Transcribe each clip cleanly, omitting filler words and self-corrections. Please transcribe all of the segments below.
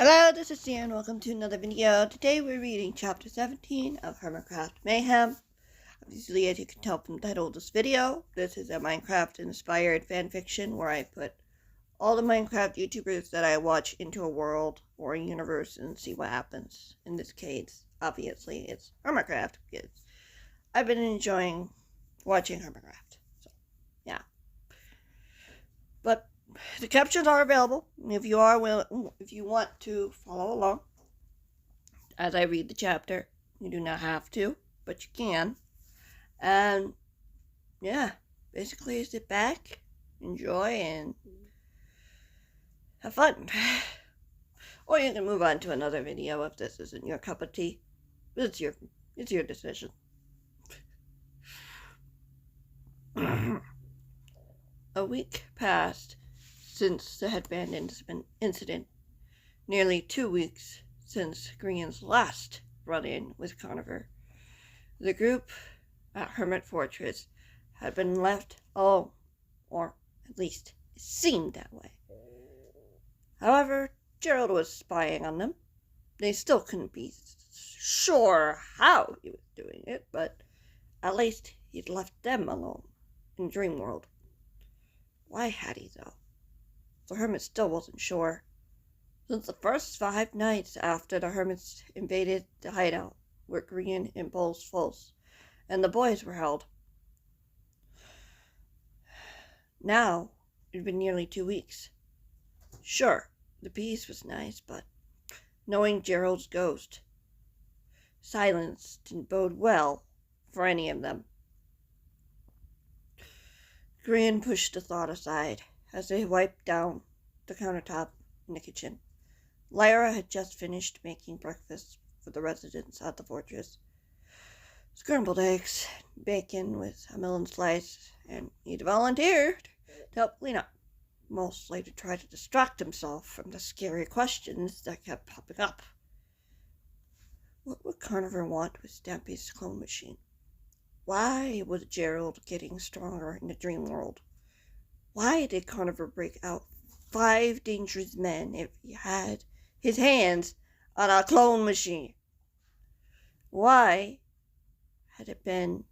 Hello, this is Grian. Welcome to another video. Today we're reading Chapter 17 of Hermitcraft Mayhem. Obviously, as you can tell from the title of this video, this is a Minecraft-inspired fanfiction where I put all the Minecraft YouTubers that I watch into a world or a universe and see what happens. In this case, obviously, it's Hermitcraft because I've been enjoying watching Hermitcraft. So, yeah. But the captions are available if you want to follow along as I read the chapter. You do not have to, but you can. And yeah, basically sit back, enjoy, and have fun. Or you can move on to another video if this isn't your cup of tea. It's your decision. A week passed since the headband incident. Nearly 2 weeks since Grian's last run-in with Conifer. The group at Hermit Fortress had been left alone, or at least it seemed that way. However, Gerald was spying on them. They still couldn't be sure how he was doing it, but at least he'd left them alone in Dreamworld. Why had he, though? The hermit still wasn't sure. Since the first 5 nights after the hermits invaded the hideout where Grian and Bull's Falls and the boys were held. Now, it had been nearly 2 weeks. Sure, the peace was nice, but knowing Gerald's ghost, silence didn't bode well for any of them. Grian pushed the thought aside as they wiped down the countertop in the kitchen. Lyra had just finished making breakfast for the residents at the fortress. Scrambled eggs, bacon with a melon slice, and he'd volunteered to help clean up, mostly to try to distract himself from the scary questions that kept popping up. What would Conifer want with Stampy's clone machine? Why was Gerald getting stronger in the dream world? Why did Conifer break out 5 dangerous men if he had his hands on a clone machine? Why had it been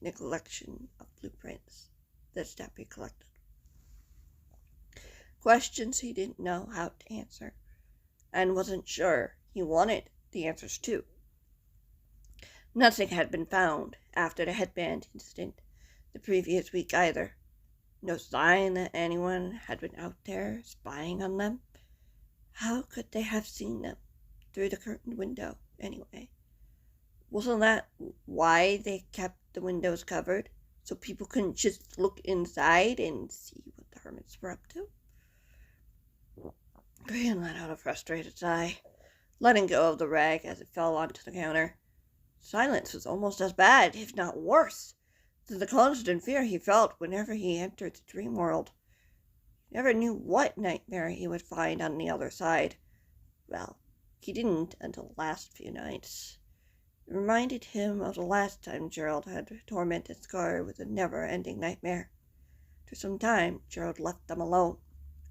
in a collection of blueprints that Stampy collected? Questions he didn't know how to answer, and wasn't sure he wanted the answers to. Nothing had been found after the headband incident the previous week either. No sign that anyone had been out there spying on them. How could they have seen them through the curtained window anyway? Wasn't that why they kept the windows covered? So people couldn't just look inside and see what the hermits were up to? Grian let out a frustrated sigh, letting go of the rag as it fell onto the counter. Silence was almost as bad, if not worse, than the constant fear he felt whenever he entered the dream world. He never knew what nightmare he would find on the other side. Well, he didn't until the last few nights. It reminded him of the last time Gerald had tormented Scar with a never-ending nightmare. For some time, Gerald left them alone,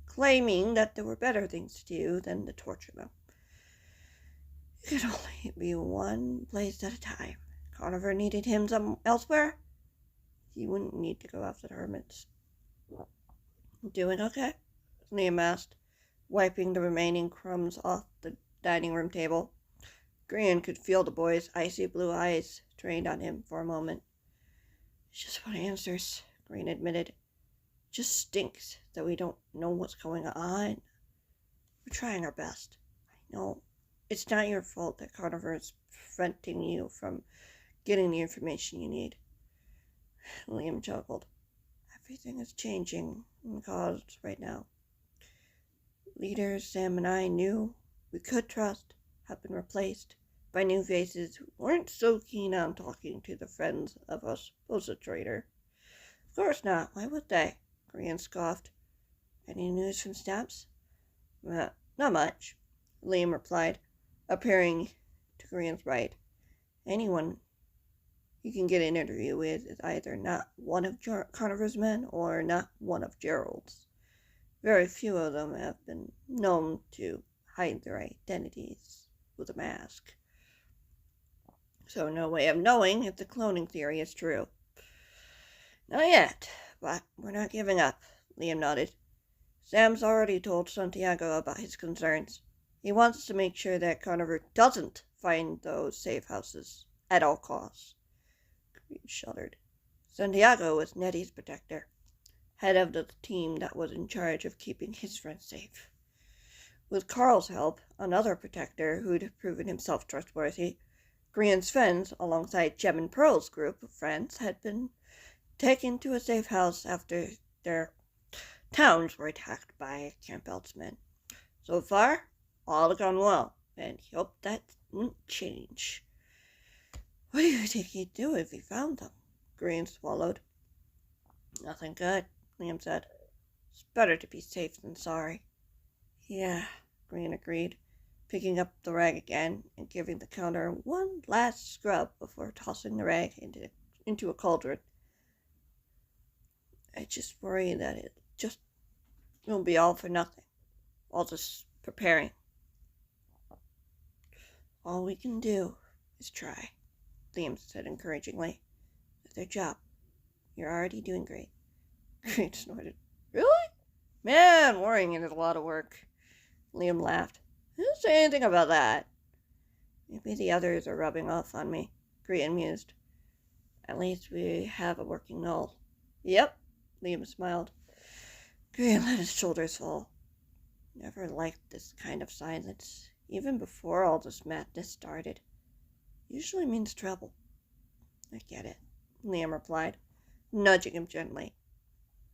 claiming that there were better things to do than to torture them. It could only be one place at a time. Conifer needed him elsewhere. He wouldn't need to go after the hermits. Doing okay? Liam asked, wiping the remaining crumbs off the dining room table. Grian could feel the boy's icy blue eyes trained on him for a moment. It's just what answers, Grian admitted. It just stinks that we don't know what's going on. We're trying our best. I know. It's not your fault that Conifer is preventing you from getting the information you need. Liam chuckled. Everything is changing in the cause right now. Leaders Sam and I knew we could trust have been replaced by new faces who weren't so keen on talking to the friends of a supposed traitor. Of course not. Why would they? Grian scoffed. Any news from Stamps? Not much, Liam replied, appearing to Grian's right. Anyone you can get an interview with is either not one of Conifer's men or not one of Gerald's. Very few of them have been known to hide their identities with a mask. So no way of knowing if the cloning theory is true. Not yet, but we're not giving up, Liam nodded. Sam's already told Santiago about his concerns. He wants to make sure that Conover doesn't find those safe houses at all costs. Grian shuddered. Santiago was Nettie's protector, head of the team that was in charge of keeping his friends safe. With Carl's help, another protector who'd proven himself trustworthy, Grian's friends, alongside Gem and Pearl's group of friends, had been taken to a safe house after their towns were attacked by Campbell's men. So far, all had gone well, and he hoped that wouldn't change. What do you think he'd do if he found them? Grian swallowed. Nothing good, Liam said. It's better to be safe than sorry. Yeah, Grian agreed, picking up the rag again and giving the counter one last scrub before tossing the rag into a cauldron. I just worry that it just won't be all for nothing. All this preparing. All we can do is try, Liam said encouragingly. It's their job. You're already doing great. Grian snorted. Really? Man, worrying is a lot of work. Liam laughed. I didn't say anything about that. Maybe the others are rubbing off on me, Grian mused. At least we have a working null. Yep, Liam smiled. Grian let his shoulders fall. Never liked this kind of silence, even before all this madness started. Usually means trouble. I get it, Liam replied, nudging him gently.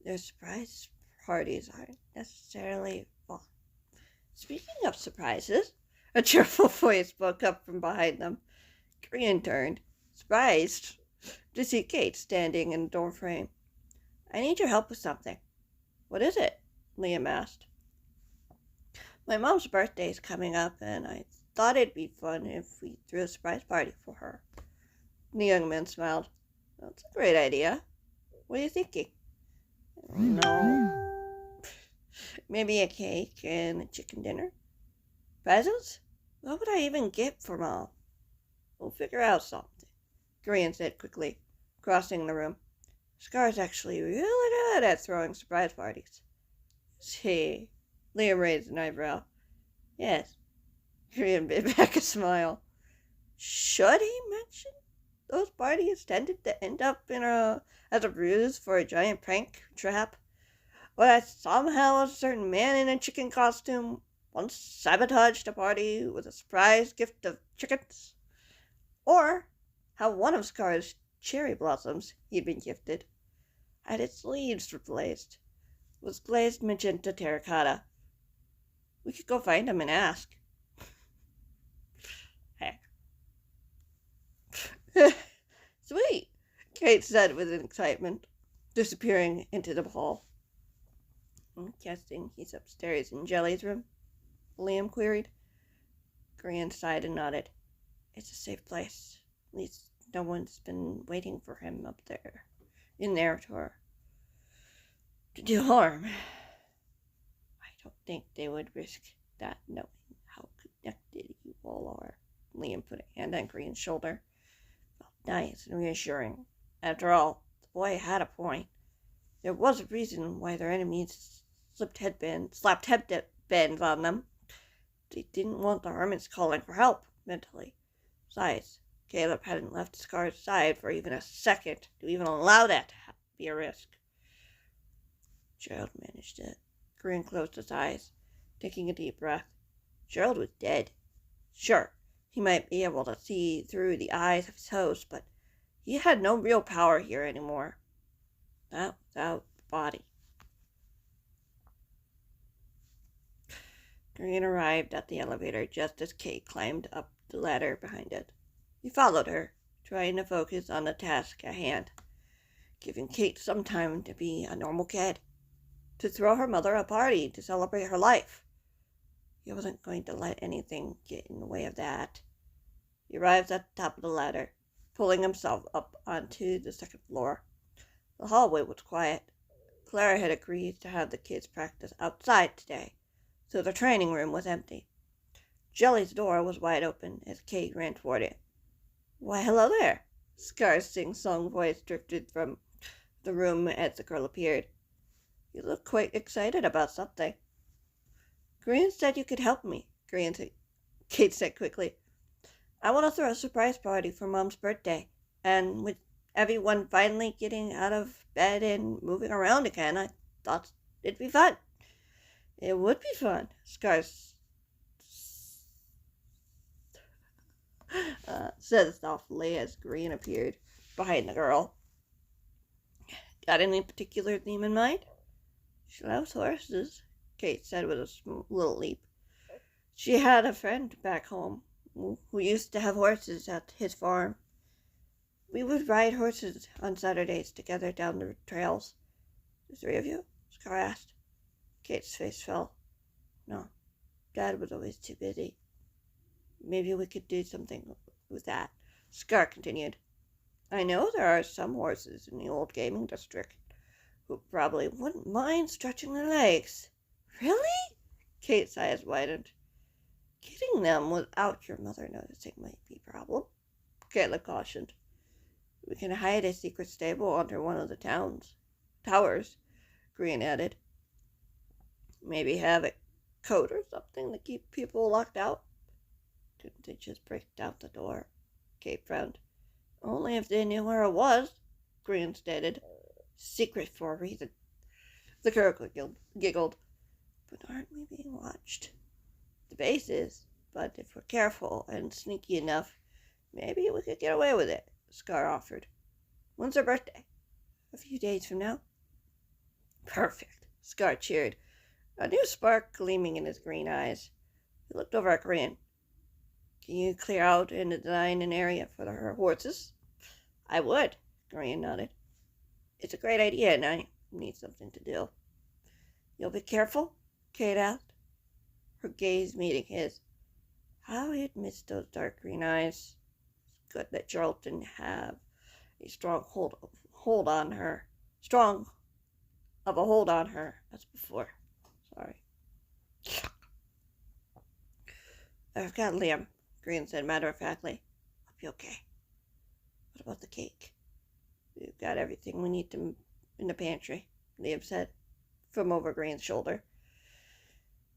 Their surprise parties aren't necessarily fun. Speaking of surprises, a cheerful voice spoke up from behind them. Grian turned, surprised, to see Kate standing in the doorframe. I need your help with something. What is it? Liam asked. My mom's birthday is coming up, and I thought it'd be fun if we threw a surprise party for her. The young man smiled. That's a great idea. What are you thinking? No. Maybe a cake and a chicken dinner? Presents? What would I even get for Mom? We'll figure out something, Grian said quickly, crossing the room. Scar's actually really good at throwing surprise parties. See, Liam raised an eyebrow. Yes, Grian bit back a smile. Should he mention those parties tended to end up as a ruse for a giant prank trap? Or that somehow a certain man in a chicken costume once sabotaged a party with a surprise gift of chickens? Or how one of Scar's cherry blossoms he'd been gifted had its leaves replaced with glazed magenta terracotta. We could go find him and ask. Heck. Sweet, Kate said with excitement, disappearing into the hall. I'm guessing he's upstairs in Jelly's room, Liam queried. Grian sighed and nodded. It's a safe place. At least no one's been waiting for him up there, in there to do harm. I don't think they would risk that, knowing how connected you all are. Liam put a hand on Grian's shoulder. Felt nice and reassuring. After all, the boy had a point. There was a reason why their enemies slapped headbands on them. They didn't want the hermits calling for help, mentally. Besides, Caleb hadn't left Scar's side for even a second to even allow that to be a risk. Gerald managed it. Grian closed his eyes, taking a deep breath. Gerald was dead. Sure, he might be able to see through the eyes of his host, but he had no real power here anymore. Not without the body. Grian arrived at the elevator just as Kate climbed up the ladder behind it. He followed her, trying to focus on the task at hand, giving Kate some time to be a normal kid, to throw her mother a party to celebrate her life. He wasn't going to let anything get in the way of that. He arrived at the top of the ladder, pulling himself up onto the second floor. The hallway was quiet. Clara had agreed to have the kids practice outside today, so the training room was empty. Jelly's door was wide open as Kate ran toward it. Why, hello there. Scar's sing-song voice drifted from the room as the girl appeared. You look quite excited about something. Grian said you could help me, Kate said quickly. I want to throw a surprise party for Mom's birthday, and with everyone finally getting out of bed and moving around again, I thought it'd be fun. It would be fun, Scar said softly as Grian appeared behind the girl. Got any particular theme in mind? She loves horses, Kate said with a little leap. She had a friend back home who used to have horses at his farm. We would ride horses on Saturdays together down the trails. The three of you? Scar asked. Kate's face fell. No, Dad was always too busy. Maybe we could do something with that, Scar continued. I know there are some horses in the old gaming district who probably wouldn't mind stretching their legs. Really? Kate's eyes widened. Getting them without your mother noticing might be a problem, Caleb cautioned. We can hide a secret stable under one of the towers, Grian added. Maybe have a code or something to keep people locked out. Couldn't they just break down the door? Kate frowned. Only if they knew where it was, Grian stated. Secret for a reason. The girl giggled. But aren't we being watched? The base is, but if we're careful and sneaky enough, maybe we could get away with it, Scar offered. When's her birthday? A few days from now. Perfect, Scar cheered, a new spark gleaming in his green eyes. He looked over at Grian. Can you clear out and design an area for her horses? I would, Grian nodded. It's a great idea, and I need something to do. You'll be careful? Kate asked, her gaze meeting his. How he had missed those dark green eyes. It's good that Gerald didn't have a strong hold on her. Strong of a hold on her as before. Sorry. I've got Liam, Grian said matter-of-factly. I'll be okay. What about the cake? We've got everything we need in the pantry, Liam said, from over Grian's shoulder.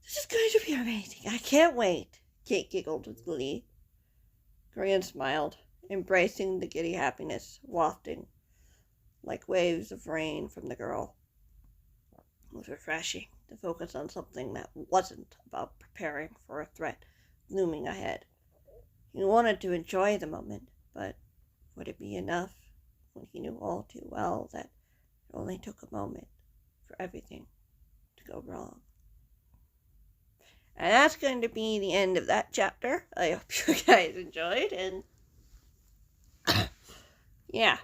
This is going to be amazing. I can't wait, Kate giggled with glee. Grian smiled, embracing the giddy happiness wafting like waves of rain from the girl. It was refreshing to focus on something that wasn't about preparing for a threat looming ahead. He wanted to enjoy the moment, but would it be enough when he knew all too well that it only took a moment for everything to go wrong? And that's going to be the end of that chapter. I hope you guys enjoyed, and yeah,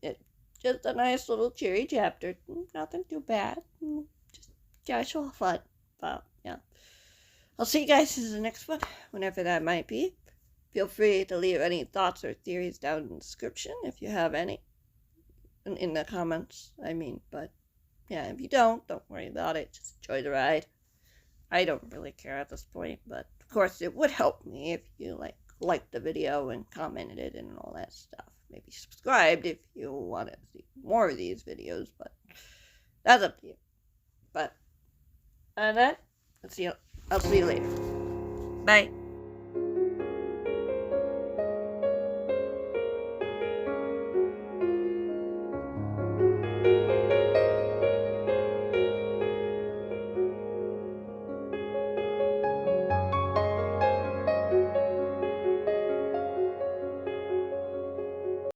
it's just a nice little cheery chapter. Nothing too bad, just casual fun. But yeah, I'll see you guys in the next one, whenever that might be. Feel free to leave any thoughts or theories down in the description if you have any, in the comments, but yeah, if you don't worry about it. Just enjoy the ride. I don't really care at this point, but of course it would help me if you liked the video and commented it and all that stuff. Maybe subscribed if you want to see more of these videos, but that's up to you. But other than that, I'll see you later. Bye.